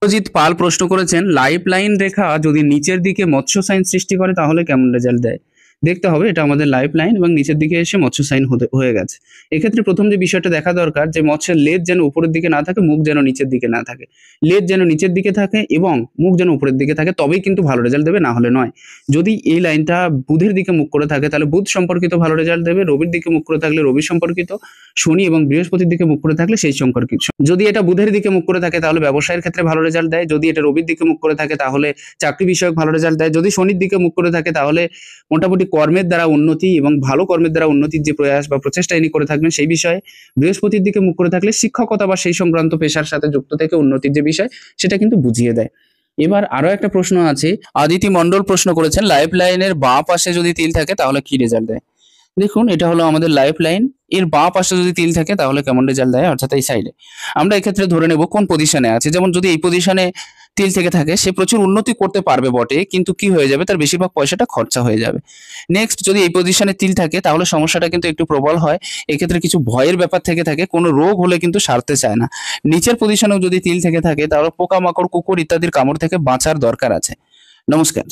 অজিত পাল প্রশ্ন করেছেন, life line রেখা যদি নিচের দিকে মৎস্য সাইন সৃষ্টি করে তাহলে কেমন রেজাল্ট দেয়? দেখতে হবে এটা আমাদের লাইফ লাইন এবং নিচের দিকে এসে মৎস্য সাইন হয়ে গেছে। এক্ষেত্রে প্রথম যে বিষয়টা দেখা দরকার যে মৎস্যের লেজ যেন উপরের দিকে না থাকে, মুখ যেন নিচের দিকে না থাকে। লেজ যেন নিচের দিকে থাকে এবং মুখ যেন উপরের দিকে থাকে, তবেই কিন্তু ভালো রেজাল্ট দেবে, না হলে নয়। যদি এই লাইনটা বুধের দিকে মুখ করে থাকে তাহলে বুধ সম্পর্কিত ভালো রেজাল্ট দেবে, রবির দিকে মুখ করে থাকলে রবি সম্পর্কিত, শনি এবং বৃহস্পতির দিকে মুখ করে থাকলে সেই সম্পর্কিত। যদি এটা বুধের দিকে মুখ করে থাকে তাহলে ব্যবসায়ের ক্ষেত্রে ভালো রেজাল্ট দেয়, যদি এটা রবির দিকে মুখ করে থাকে তাহলে চাকরি বিষয়ক ভালো রেজাল্ট দেয়, যদি শনির দিকে মুখ করে থাকে তাহলে মোটামুটি কর্মের দ্বারা উন্নতি এবং ভালো কর্মের দ্বারা উন্নতির যে প্রয়াস বা প্রচেষ্টা ইনি করে থাকবেন সেই বিষয়ে, বৃহস্পতির দিকে মুখ করে থাকলে শিক্ষকতা বা সেই সংক্রান্ত পেশার সাথে যুক্ত থেকে উন্নতির যে বিষয় সেটা কিন্তু বুঝিয়ে দেয়। এবার আরো একটা প্রশ্ন আছে, আদিতি মন্ডল প্রশ্ন করেছেন, লাইফ লাইনের বাঁ পাশে যদি তিল থাকে তাহলে কি রেজাল্ট দেয়? দেখুন এটা হলো আমাদের লাইফ লাইন, এর বাঁ পাশে যদি তিল থাকে তাহলে কেমন রেজাল্ট দেয়, অর্থাৎ এই সাইডে। আমরা এক্ষেত্রে ধরে নেব কোন পজিশনে আছে, যেমন যদি এই পজিশনে তিল থেকে থাকে সে প্রচুর উন্নতি করতে পারবে বটে, কিন্তু কি হয়ে যাবে, তার বেশিরভাগ পয়সাটা খরচা হয়ে যাবে। নেক্সট, যদি এই পজিশনে তিল থাকে তাহলে সমস্যাটা কিন্তু একটু প্রবল হয়, এক্ষেত্রে কিছু ভয়ের ব্যাপার থেকে থাকে, কোনো রোগ হলে কিন্তু সারতে চায় না। নিচের পজিশনেও যদি তিল থেকে থাকে তাহলে পোকামাকড়, কুকুর ইত্যাদির কামড় থেকে বাঁচার দরকার আছে। নমস্কার।